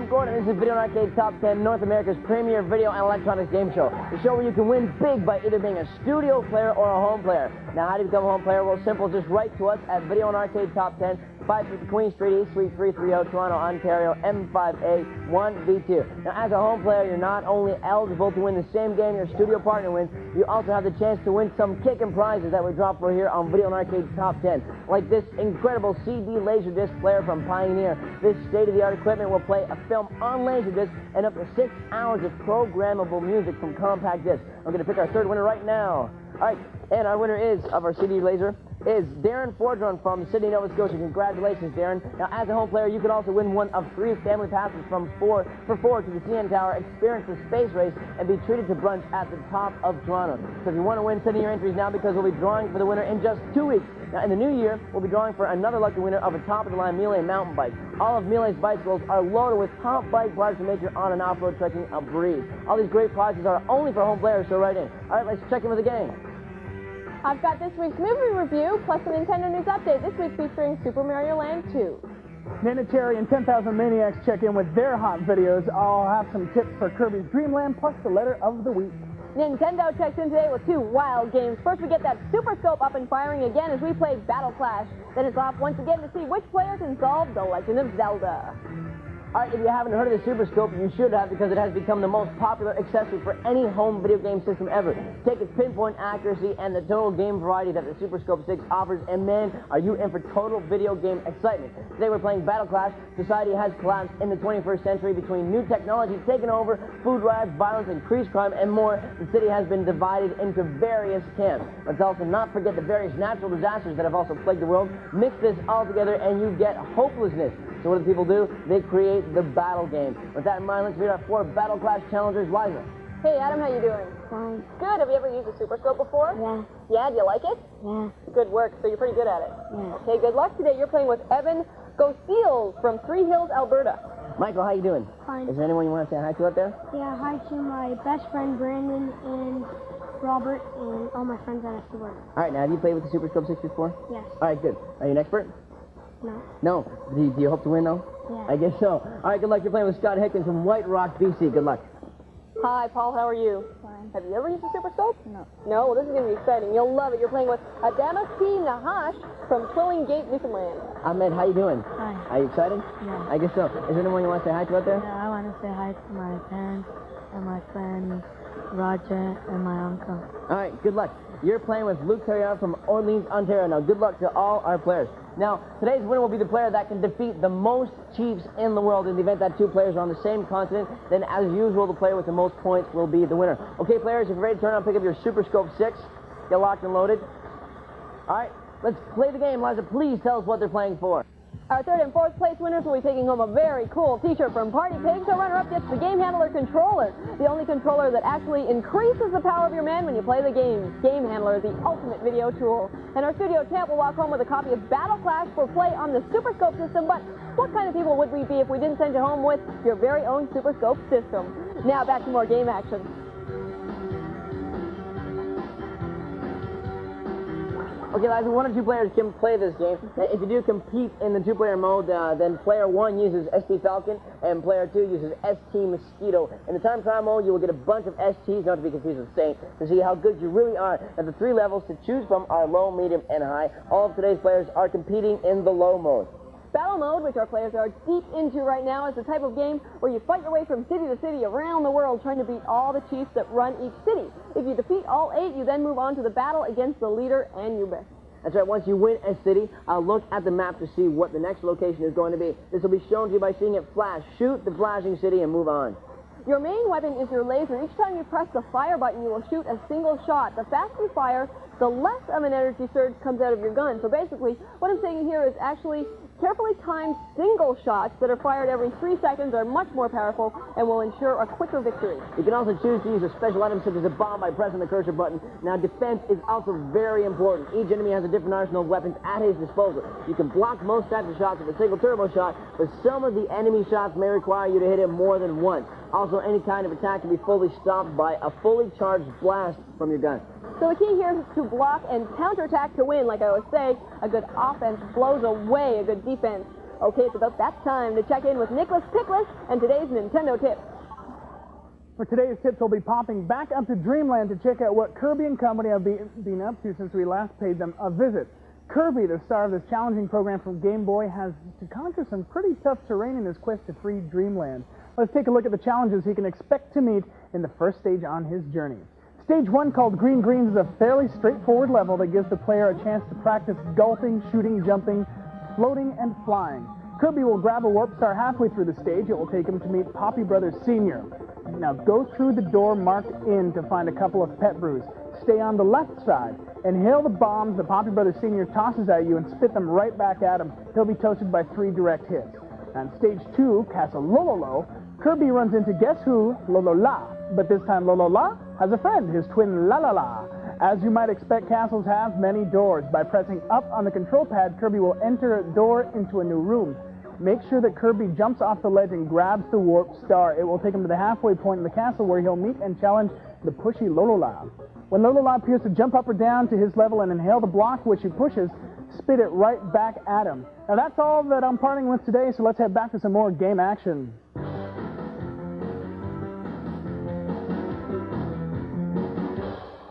Gordon. This is Video and Arcade Top 10, North America's premier video and electronics game show. The show where you can win big by either being a studio player or a home player. Now, how do you become a home player? Well, simple. Just write to us at Video and Arcade Top 10, 550 Queen Street East, Suite 330, Toronto, Ontario, M5A1V2. Now, as a home player, you're not only eligible to win the same game your studio partner wins, you also have the chance to win some kickin' prizes that we drop for here on Video and Arcade Top 10, like this incredible CD Laserdisc player from Pioneer. This state-of-the-art equipment will play a film on Laserdisc and up to 6 hours of programmable music from compact disc. I'm going to pick our third winner right now. All right, and our winner of our CD Laser is Darren Fordron from Sydney, Nova Scotia. Congratulations, Darren. Now, as a home player, you can also win one of 3 family passes for four to the CN Tower, experience the space race, and be treated to brunch at the top of Toronto. So if you want to win, send in your entries now because we'll be drawing for the winner in just 2 weeks. Now, in the new year, we'll be drawing for another lucky winner of a top-of-the-line Miele mountain bike. All of Miele's bicycles are loaded with top bike parts to make your on- and off-road trekking a breeze. All these great prizes are only for home players, so write in. All right, let's check in with the game. I've got this week's movie review, plus a Nintendo News update, this week featuring Super Mario Land 2. Nana Cherry and 10,000 Maniacs check in with their hot videos. I'll have some tips for Kirby's Dream Land, plus the letter of the week. Nintendo checks in today with 2 wild games. First, we get that Super Scope up and firing again as we play Battle Clash. Then it's off once again to see which player can solve The Legend of Zelda. All right, if you haven't heard of the Super Scope, you should have because it has become the most popular accessory for any home video game system ever. Take its pinpoint accuracy and the total game variety that the Super Scope 6 offers, and man, are you in for total video game excitement. Today we're playing Battle Clash. Society has collapsed in the 21st century between new technology taking over, food riots, violence, increased crime, and more. The city has been divided into various camps. Let's also not forget the various natural disasters that have also plagued the world. Mix this all together and you get hopelessness. So what do people do? They create the battle game. With that in mind, let's meet our 4 Battle Clash challengers. Liza. Hey, Adam, how you doing? Fine. Good. Have you ever used a Super Scope before? Yeah. Yeah, do you like it? Yeah. Good work. So you're pretty good at it. Yeah. Okay, good luck today. You're playing with Evan Goseals from Three Hills, Alberta. Michael, how you doing? Fine. Is there anyone you want to say hi to out there? Yeah, hi to my best friend Brandon and Robert and all my friends at Escobar. All right, now, have you played with the Super Scope 6 before? Yes. All right, good. Are you an expert? No. No. Do you hope to win, though? Yeah. I guess so. All right, good luck. You're playing with Scott Hickman from White Rock, BC. Good luck. Hi, Paul. How are you? Fine. Have you ever used a Super Scope? No. No? Well, this is going to be exciting. You'll love it. You're playing with Adama T. Nahash from Twilling Gate, Newfoundland. Ahmed, how you doing? Hi. Are you excited? Yeah. I guess so. Is there anyone you want to say hi to out there? Yeah, I want to say hi to my parents and my friend Roger and my uncle. All right, good luck. You're playing with Luke Terrier from Orleans, Ontario. Now, good luck to all our players. Now, today's winner will be the player that can defeat the most Chiefs in the world. In the event that 2 players are on the same continent, then as usual, the player with the most points will be the winner. Okay, players, if you're ready to turn on, pick up your Super Scope 6. Get locked and loaded. All right, let's play the game. Liza, please tell us what they're playing for. Our 3rd and 4th place winners will be taking home a very cool t-shirt from Party Pigs. Our runner-up gets the Game Handler controller, the only controller that actually increases the power of your man when you play the game. Game Handler, the ultimate video tool. And our studio champ will walk home with a copy of Battle Clash for play on the Super Scope system. But what kind of people would we be if we didn't send you home with your very own Super Scope system? Now back to more game action. Okay, Liza, 1 or 2 players can play this game. If you do compete in the 2-player mode, then player 1 uses ST Falcon and player 2 uses ST Mosquito. In the time trial mode, you will get a bunch of STs, not to be confused with Saint, to see how good you really are. Now, the 3 levels to choose from are low, medium, and high. All of today's players are competing in the low mode. Battle mode, which our players are deep into right now, is the type of game where you fight your way from city to city around the world trying to beat all the chiefs that run each city. If you defeat all 8, you then move on to the battle against the leader and Anubis. That's right, once you win a city, look at the map to see what the next location is going to be. This will be shown to you by seeing it flash. Shoot the flashing city and move on. Your main weapon is your laser. Each time you press the fire button, you will shoot a single shot. The faster you fire, the less of an energy surge comes out of your gun. So basically, what I'm saying here is actually carefully timed single shots that are fired every 3 seconds are much more powerful and will ensure a quicker victory. You can also choose to use a special item such as a bomb by pressing the cursor button. Now, defense is also very important. Each enemy has a different arsenal of weapons at his disposal. You can block most types of shots with a single turbo shot, but some of the enemy shots may require you to hit him more than once. Also, any kind of attack can be fully stopped by a fully charged blast from your gun. So the key here is to block and counterattack to win. Like I always say, a good offense blows away a good defense. Okay, it's about that time to check in with Nicholas Pickless and today's Nintendo tips. For today's tips, we'll be popping back up to Dreamland to check out what Kirby and company have been up to since we last paid them a visit. Kirby, the star of this challenging program from Game Boy, has to conquer some pretty tough terrain in his quest to free Dreamland. Let's take a look at the challenges he can expect to meet in the first stage on his journey. Stage 1, called Green Greens, is a fairly straightforward level that gives the player a chance to practice golfing, shooting, jumping, floating, and flying. Kirby will grab a warp star halfway through the stage. It will take him to meet Poppy Brothers Sr. Now go through the door marked in to find a couple of pet brews. Stay on the left side. Inhale the bombs that Poppy Brothers Sr. tosses at you and spit them right back at him. He'll be toasted by 3 direct hits. On stage 2, Castle Lololo, Kirby runs into guess who? Lolola. But this time Lolola has a friend, his twin La-La-La. As you might expect, castles have many doors. By pressing up on the control pad, Kirby will enter a door into a new room. Make sure that Kirby jumps off the ledge and grabs the warp star. It will take him to the halfway point in the castle where he'll meet and challenge the pushy Lolola. When Lolola appears to jump up or down to his level and inhale the block which he pushes, spit it right back at him. Now that's all that I'm parting with today, so let's head back to some more game action.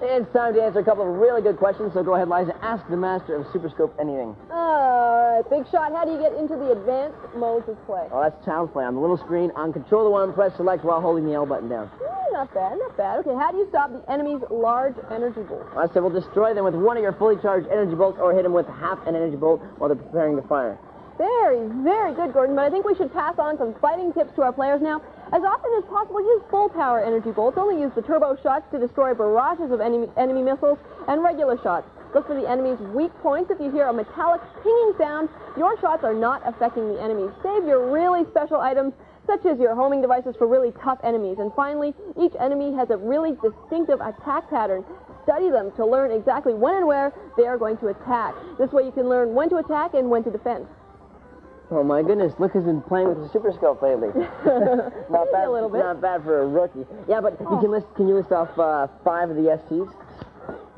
It's time to answer a couple of really good questions, so go ahead, Liza, ask the master of Super Scope anything. Alright, Big Shot, how do you get into the advanced modes of play? Oh, that's child's play. On the little screen, on controller 1, press select while holding the L button down. Not bad, not bad. Okay, how do you stop the enemy's large energy bolt? I said we'll destroy them with one of your fully charged energy bolts or hit them with half an energy bolt while they're preparing to fire. Very, very good, Gordon, but I think we should pass on some fighting tips to our players now. As often as possible, use full power energy bolts. Only use the turbo shots to destroy barrages of enemy missiles and regular shots. Look for the enemy's weak points. If you hear a metallic pinging sound, your shots are not affecting the enemy. Save your really special items, such as your homing devices, for really tough enemies. And finally, each enemy has a really distinctive attack pattern. Study them to learn exactly when and where they are going to attack. This way you can learn when to attack and when to defend. Oh my goodness, look who's been playing with the Super Scope lately. Not bad, a little bit. Not bad for a rookie. Yeah, but can you list off 5 of the STs?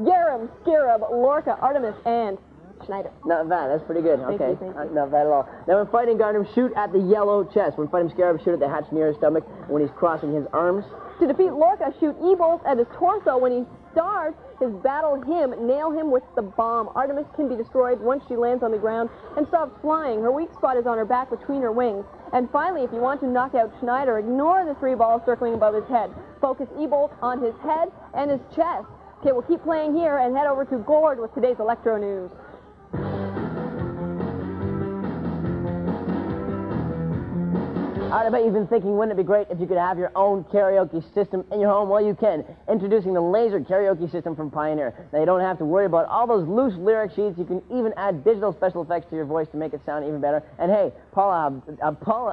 Garum, Scarab, Lorca, Artemis, and Schneider. Not bad, that's pretty good. Thank Okay, you. Not bad at all. Now when fighting Gardner, shoot at the yellow chest. When fighting Scarab, shoot at the hatch near his stomach when he's crossing his arms. To defeat Lorca, shoot E-bolts at his torso. When he starts his battle him, nail him with the bomb. Artemis can be destroyed once she lands on the ground and stops flying. Her weak spot is on her back between her wings. And finally, if you want to knock out Schneider, ignore the 3 balls circling above his head. Focus E-bolt on his head and his chest. Okay, we'll keep playing here and head over to Gord with today's Electro News. I bet you've been thinking, wouldn't it be great if you could have your own karaoke system in your home? Well, you can. Introducing the Laser Karaoke System from Pioneer. Now, you don't have to worry about all those loose lyric sheets. You can even add digital special effects to your voice to make it sound even better. And hey, Paula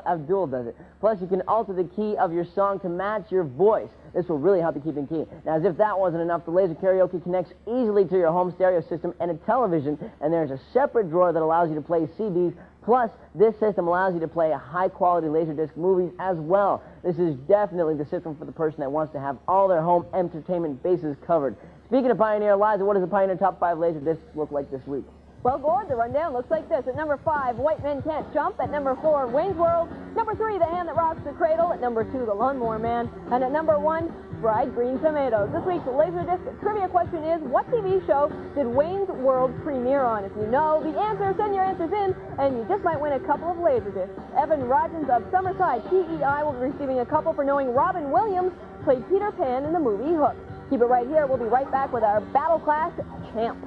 Abdul does it. Plus, you can alter the key of your song to match your voice. This will really help you keep in key. Now, as if that wasn't enough, the Laser Karaoke connects easily to your home stereo system and a television, and there's a separate drawer that allows you to play CDs. Plus, this system allows you to play high-quality Laserdisc movies as well. This is definitely the system for the person that wants to have all their home entertainment bases covered. Speaking of Pioneer, Liza, what does the Pioneer Top 5 Laserdiscs look like this week? Well, Gord, the rundown looks like this. At number 5, White Men Can't Jump. At number 4, Wayne's World. Number 3, The Hand That Rocks the Cradle. At number 2, The Lawnmower Man. And at number 1, Fried Green Tomatoes. This week's Laserdisc trivia question is, what TV show did Wayne's World premiere on? If you know the answer, send your answers in, and you just might win a couple of Laserdiscs. Evan Rogers of Summerside, PEI, will be receiving a couple for knowing Robin Williams played Peter Pan in the movie Hook. Keep it right here. We'll be right back with our Battle Clash champ.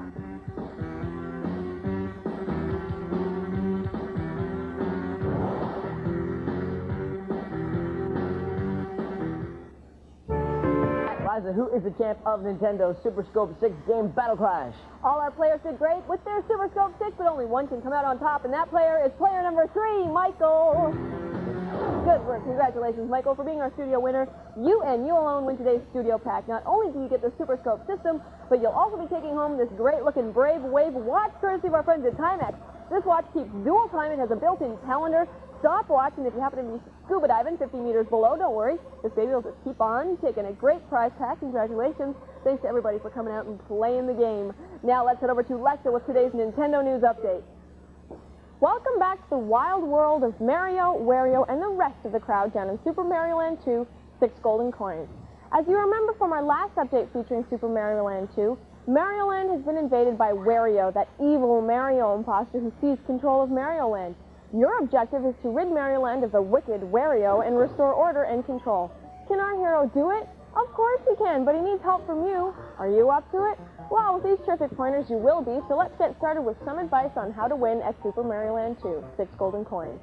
Liza, who is the champ of Nintendo's Super Scope 6 game Battle Clash? All our players did great with their Super Scope 6, but only one can come out on top, and that player is player number 3, Michael. Good work. Congratulations, Michael, for being our studio winner. You and you alone win today's studio pack. Not only do you get the Super Scope system, but you'll also be taking home this great-looking Brave Wave watch, courtesy of our friends at Timex. This watch keeps dual time. It has a built-in calendar, stopwatch, and if you happen to be scuba diving 50 meters below, don't worry. This baby will just keep on taking a great prize pack. Congratulations. Thanks to everybody for coming out and playing the game. Now let's head over to Lexa with today's Nintendo News Update. Welcome back to the wild world of Mario, Wario, and the rest of the crowd down in Super Mario Land 2, 6 golden coins. As you remember from our last update featuring Super Mario Land 2, Mario Land has been invaded by Wario, that evil Mario imposter who seized control of Mario Land. Your objective is to rid Mario Land of the wicked Wario and restore order and control. Can our hero do it? Of course he can, but he needs help from you. Are you up to it? Well, with these terrific pointers, you will be, so let's get started with some advice on how to win at Super Mario Land 2, 6 golden coins.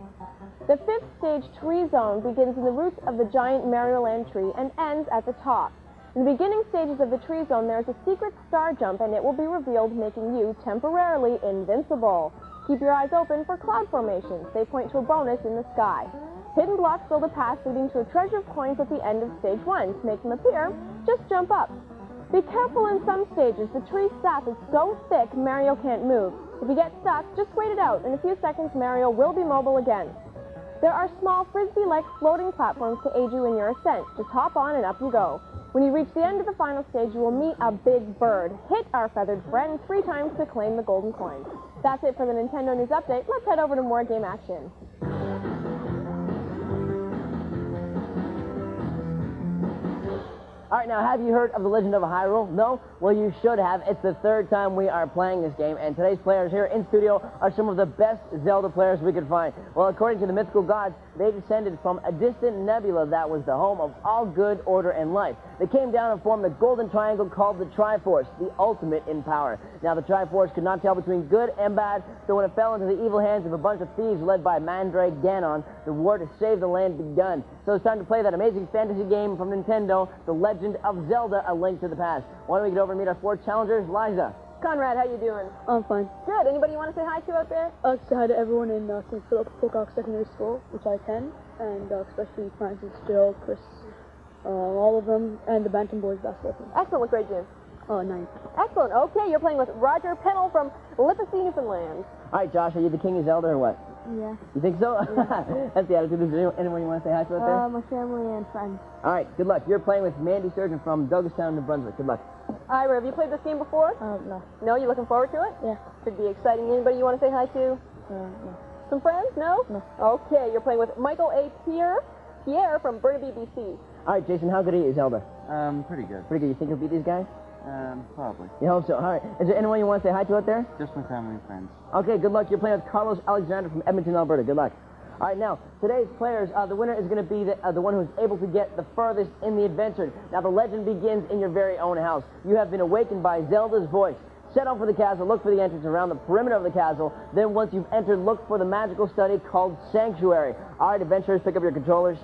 The 5th stage tree zone begins in the roots of the giant Mario Land tree and ends at the top. In the beginning stages of the tree zone, there is a secret star jump, and it will be revealed, making you temporarily invincible. Keep your eyes open for cloud formations. They point to a bonus in the sky. Hidden blocks build a path leading to a treasure of coins at the end of stage 1. To make them appear, just jump up. Be careful in some stages. The tree sap is so thick, Mario can't move. If you get stuck, just wait it out. In a few seconds, Mario will be mobile again. There are small frisbee-like floating platforms to aid you in your ascent. Just hop on and up you go. When you reach the end of the final stage, you will meet a big bird. Hit our feathered friend 3 times to claim the golden coins. That's it for the Nintendo News Update. Let's head over to more game action. All right, now, have you heard of The Legend of Hyrule? No? Well, you should have. It's the 3rd time we are playing this game, and today's players here in studio are some of the best Zelda players we could find. Well, according to the mythical gods, they descended from a distant nebula that was the home of all good, order, and life. They came down and formed the golden triangle called the Triforce, the ultimate in power. Now, the Triforce could not tell between good and bad, so when it fell into the evil hands of a bunch of thieves led by Mandrake Ganon, the war to save the land begun. So it's time to play that amazing fantasy game from Nintendo, The Legend of Zelda, A Link to the Past. Why don't we get over and meet our 4 challengers? Liza. Conrad, how you doing? I'm fine. Good. Anybody you want to say hi to out there? Say hi to everyone in St. Philip Pocock Secondary School, which I attend, and especially Francis, Jill, Chris, all of them, and the Bantam Boys basketball team. Excellent. What grade, Jim? 9th. Excellent. Okay, you're playing with Roger Pennell from Lippice, Newfoundland. All right, Josh, are you the king of Zelda or what? Yeah. You think so? Yeah. That's the attitude. Is there anyone you want to say hi to out there? My family and friends. All right, good luck. You're playing with Mandy Sturgeon from Douglastown, New Brunswick. Good luck. Ira, have you played this game before? No. No? You looking forward to it? Yeah. Should be exciting. Anybody you want to say hi to? No. Some friends? No? No. Okay, you're playing with Michael A. Pierre from Burnaby, BC. All right, Jason, how good are you, Zelda? Pretty good. Pretty good. You think you'll beat these guys? Probably. You hope so. All right. Is there anyone you want to say hi to out there? Just my family and friends. Okay, good luck. You're playing with Carlos Alexander from Edmonton, Alberta. Good luck. All right, now, today's players, the winner is going to be the one who's able to get the furthest in the adventure. Now, the legend begins in your very own house. You have been awakened by Zelda's voice. Set off for the castle, look for the entrance around the perimeter of the castle. Then, once you've entered, look for the magical study called Sanctuary. All right, adventurers, pick up your controllers.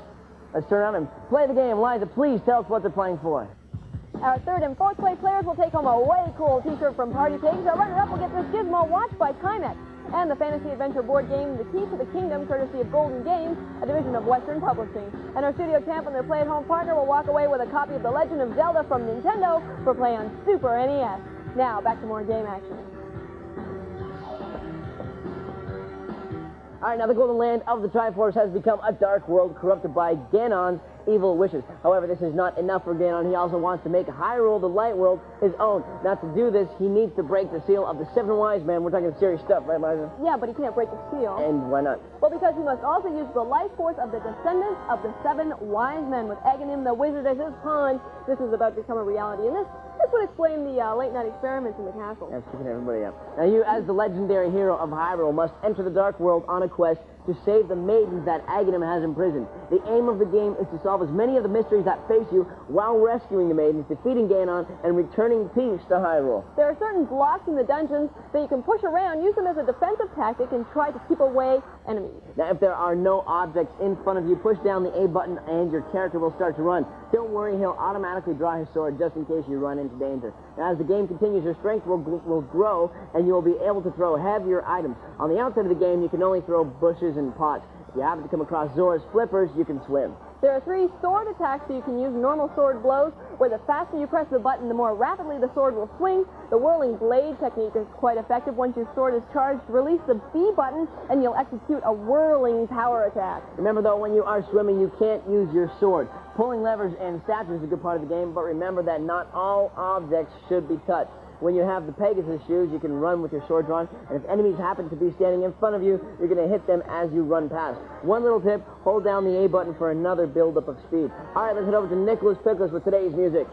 Let's turn around and play the game. Liza, please tell us what they're playing for. Our 3rd and 4th place players will take home a way cool t-shirt from Party Pigs. Our runner-up will get this Gizmo watched by Timex. And the Fantasy Adventure board game, The Key to the Kingdom, courtesy of Golden Games, a division of Western Publishing. And our studio champ and their play-at-home partner will walk away with a copy of The Legend of Zelda from Nintendo for play on Super NES. Now, back to more game action. All right, now the golden land of the Triforce has become a dark world corrupted by Ganon's evil wishes. However, this is not enough for Ganon. He also wants to make Hyrule, the light world, his own. Now, to do this, he needs to break the seal of the 7 wise men. We're talking serious stuff, right, Liza? Yeah, but he can't break the seal. And why not? Well, because he must also use the life force of the descendants of the 7 wise men with Aghanim the wizard as his pawn. This is about to become a reality, and this would explain the late-night experiments in the castle. That's keeping everybody up. Now, you, as the legendary hero of Hyrule, must enter the dark world on a quest to save the maidens that Aghanim has imprisoned. The aim of the game is to solve as many of the mysteries that face you while rescuing the maidens, defeating Ganon, and returning peace to Hyrule. There are certain blocks in the dungeons that you can push around, use them as a defensive tactic, and try to keep away enemies. Now, if there are no objects in front of you, push down the A button and your character will start to run. Don't worry, he'll automatically draw his sword just in case you run into danger. Now, as the game continues, your strength will grow, and you will be able to throw heavier items. On the outside of the game, you can only throw bushes and pots. If you happen to come across Zora's flippers, you can swim. There are 3 sword attacks, so you can use normal sword blows, where the faster you press the button, the more rapidly the sword will swing. The whirling blade technique is quite effective. Once your sword is charged, release the B button, and you'll execute a whirling power attack. Remember, though, when you are swimming, you can't use your sword. Pulling levers and statues is a good part of the game, but remember that not all objects should be touched. When you have the Pegasus shoes, you can run with your sword drawn, and if enemies happen to be standing in front of you, you're going to hit them as you run past. One little tip, hold down the A button for another build-up of speed. All right, let's head over to Nicholas Pickles with today's music.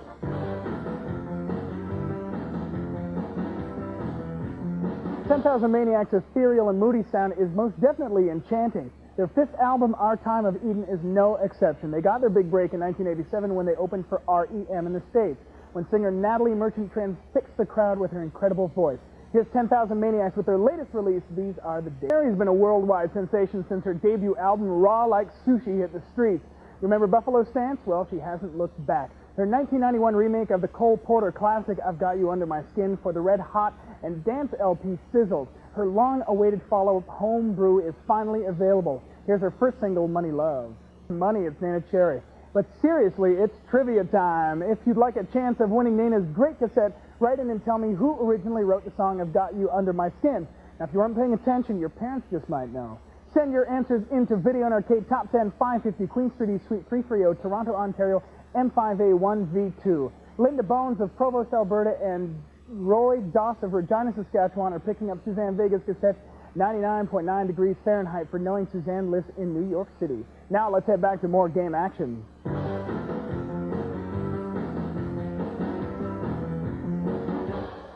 10,000 Maniacs' ethereal and moody sound is most definitely enchanting. Their fifth album, Our Time of Eden, is no exception. They got their big break in 1987 when they opened for REM in the States, when singer Natalie Merchant transfixed the crowd with her incredible voice. Here's 10,000 Maniacs with their latest release, These Are the Days. Mary's been a worldwide sensation since her debut album, Raw Like Sushi, hit the streets. Remember Buffalo Stance? Well, she hasn't looked back. Her 1991 remake of the Cole Porter classic, I've Got You Under My Skin, for the Red Hot and Dance LP Sizzled. Her long-awaited follow-up, Homebrew, is finally available. Here's her first single, Money Love. Money, it's Nana Cherry. But seriously, it's trivia time. If you'd like a chance of winning Nana's great cassette, write in and tell me who originally wrote the song I've Got You Under My Skin. Now, if you weren't paying attention, your parents just might know. Send your answers into Video and Arcade Top 10, 550 Queen Street East, Suite 330, Toronto, Ontario, M5A1V2. Linda Bones of Provost, Alberta, and Roy Doss of Regina, Saskatchewan are picking up Suzanne Vega's cassette 99.9 degrees Fahrenheit for knowing Suzanne lives in New York City. Now let's head back to more game action.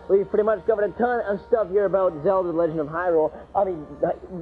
We've pretty much covered a ton of stuff here about Zelda: The Legend of Hyrule.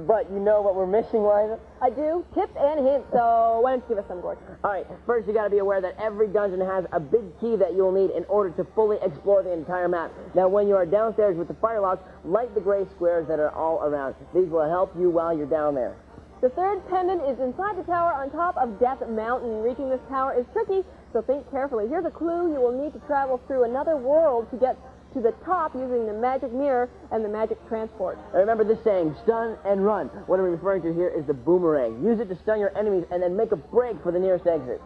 But you know what we're missing, Liza? I do. Tips and hints, so why don't you give us some, Gord? All right, first you got to be aware that every dungeon has a big key that you'll need in order to fully explore the entire map. Now, when you are downstairs with the fire locks, light the gray squares that are all around. These will help you while you're down there. The third pendant is inside the tower on top of Death Mountain. Reaching this tower is tricky, so think carefully. Here's a clue. You will need to travel through another world to get to the top using the magic mirror and the magic transport. Now remember this saying, stun and run. What I'm referring to here is the boomerang. Use it to stun your enemies and then make a break for the nearest exit.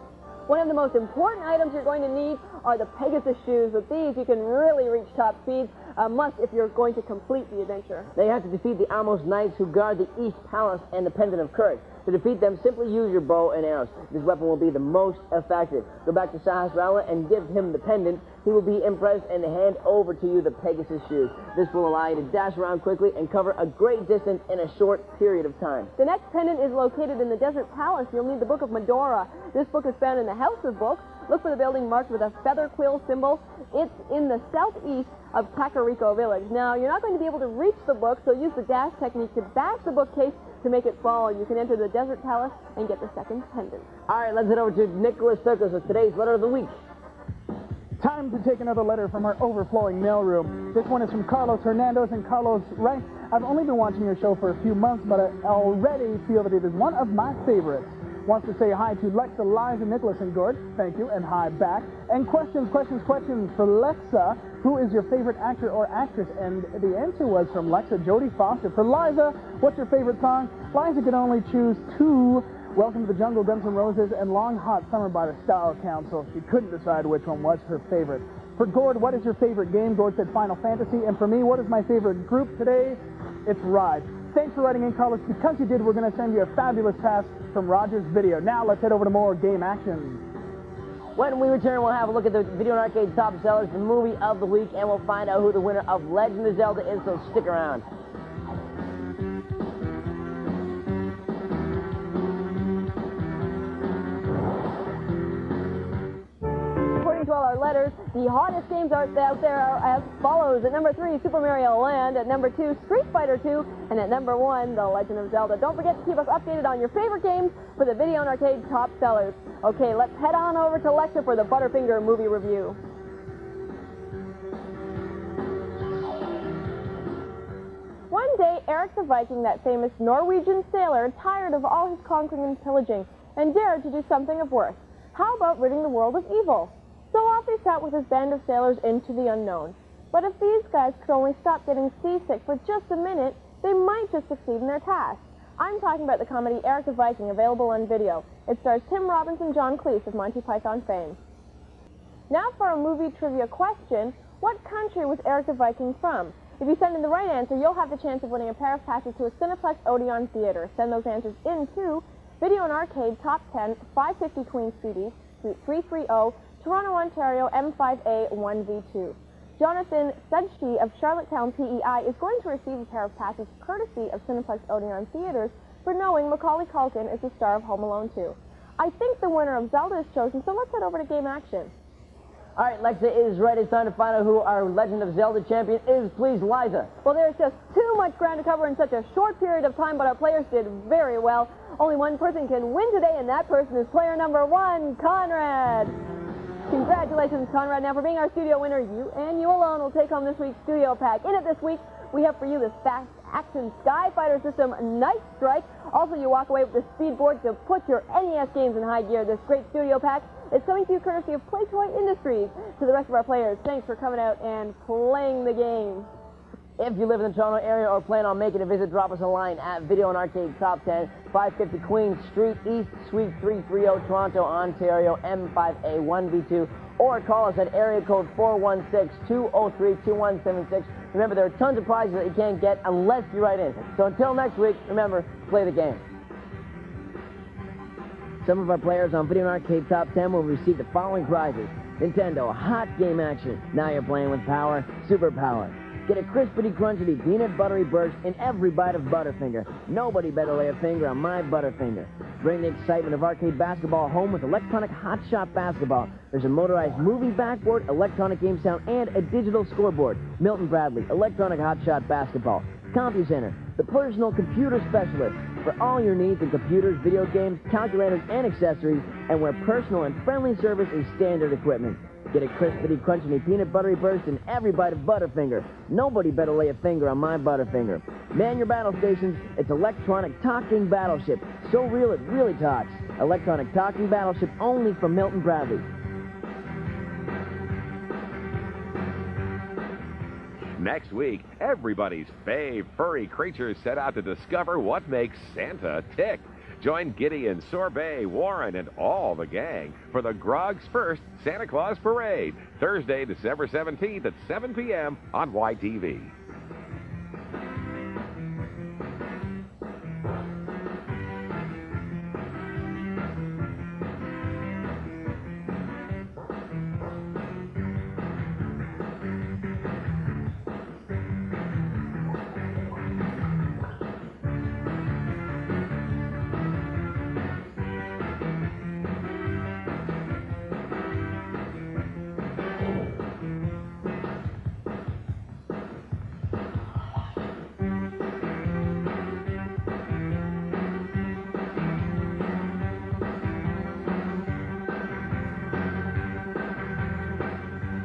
One of the most important items you're going to need are the Pegasus shoes. With these, you can really reach top speeds, a must if you're going to complete the adventure. Now you have to defeat the Almos Knights who guard the East Palace and the Pendant of Courage. To defeat them, simply use your bow and arrows. This weapon will be the most effective. Go back to Sahasrara and give him the pendant. He will be impressed and hand over to you the Pegasus shoes. This will allow you to dash around quickly and cover a great distance in a short period of time. The next pendant is located in the Desert Palace. You'll need the Book of Medora. This book is found in the House of Books. Look for the building marked with a feather quill symbol. It's in the southeast of Kakariko Village. Now, you're not going to be able to reach the book, so use the dash technique to bash the bookcase to make it fall. You can enter the Desert Palace and get the second pendant. All right, let's head over to Nicholas Pickles with today's letter of the week. Time to take another letter from our overflowing mailroom. This one is from Carlos Hernandez, and Carlos writes, I've only been watching your show for a few months, but I already feel that it is one of my favorites. Wants to say hi to Lexa, Liza, Nicholas, and Gord. Thank you, and hi back. And questions for Lexa. Who is your favorite actor or actress? And the answer was from Lexa, Jodie Foster. For Liza, what's your favorite song? Liza could only choose two. Welcome to the Jungle, Guns N' Roses, and Long Hot Summer by the Style Council. She couldn't decide which one was her favorite. For Gord, what is your favorite game? Gord said Final Fantasy. And for me, what is my favorite group today? It's Ride. Thanks for writing in, Carlos. Because you did, we're going to send you a fabulous pass from Roger's Video. Now let's head over to more game action. When we return, we'll have a look at the Video and Arcade Top Sellers, the movie of the week, and we'll find out who the winner of Legend of Zelda is, so stick around. According to all our letters, the hottest games out there are as follows. At number 3, Super Mario Land. At number 2, Street Fighter 2. And at number 1, The Legend of Zelda. Don't forget to keep us updated on your favorite games for the Video and Arcade Top Sellers. Okay, let's head on over to Lexa for the Butterfinger movie review. One day, Eric the Viking, that famous Norwegian sailor, tired of all his conquering and pillaging, and dared to do something of worth. How about ridding the world of evil? So off he set with his band of sailors into the unknown. But if these guys could only stop getting seasick for just a minute, they might just succeed in their task. I'm talking about the comedy Eric the Viking, available on video. It stars Tim Robbins and John Cleese of Monty Python fame. Now for a movie trivia question. What country was Eric the Viking from? If you send in the right answer, you'll have the chance of winning a pair of passes to a Cineplex Odeon Theater. Send those answers in to Video and Arcade Top 10, 550 Queen Street East, Suite 330, Toronto, Ontario, M5A1V2. Jonathan Sedgey of Charlottetown, PEI, is going to receive a pair of passes courtesy of Cineplex Odeon Theaters for knowing Macaulay Culkin is the star of Home Alone 2. I think the winner of Zelda is chosen, so let's head over to game action. All right, Lexa is ready. It's time to find out who our Legend of Zelda champion is. Please, Liza. Well, there's just too much ground to cover in such a short period of time, but our players did very well. Only one person can win today, and that person is player number 1, Conrad. Congratulations, Conrad. Now, for being our studio winner, you and you alone will take home this week's studio pack. In it this week, we have for you this fast-action Skyfighter system Night Strike. Also, you walk away with the speedboard to put your NES games in high gear. This great studio pack is coming to you courtesy of Playtoy Industries. To the rest of our players, thanks for coming out and playing the game. If you live in the Toronto area or plan on making a visit, drop us a line at Video and Arcade Top 10, 550 Queen Street East, Suite 330, Toronto, Ontario, M5A1B2, or call us at area code 416-203-2176. Remember, there are tons of prizes that you can't get unless you write in. So until next week, remember, play the game. Some of our players on Video and Arcade Top 10 will receive the following prizes. Nintendo Hot Game Action. Now you're playing with power, super power. Get a crispity crunchity peanut buttery burst in every bite of Butterfinger. Nobody better lay a finger on my Butterfinger. Bring the excitement of arcade basketball home with electronic Hot Shot Basketball. There's a motorized moving backboard, electronic game sound, and a digital scoreboard. Milton Bradley, electronic Hot Shot Basketball. CompuCenter, the personal computer specialist for all your needs in computers, video games, calculators, and accessories, and where personal and friendly service is standard equipment. Get a crispity, crunchy peanut buttery burst in every bite of Butterfinger. Nobody better lay a finger on my Butterfinger. Man your battle stations. It's electronic talking battleship. So real it really talks. Electronic talking battleship only from Milton Bradley. Next week, everybody's fave furry creatures set out to discover what makes Santa tick. Join Gideon, Sorbet, Warren, and all the gang for the Grog's first Santa Claus Parade, Thursday, December 17th at 7 p.m. on YTV.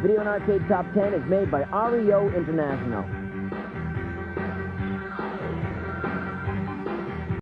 Video and Arcade Top 10 is made by REO International.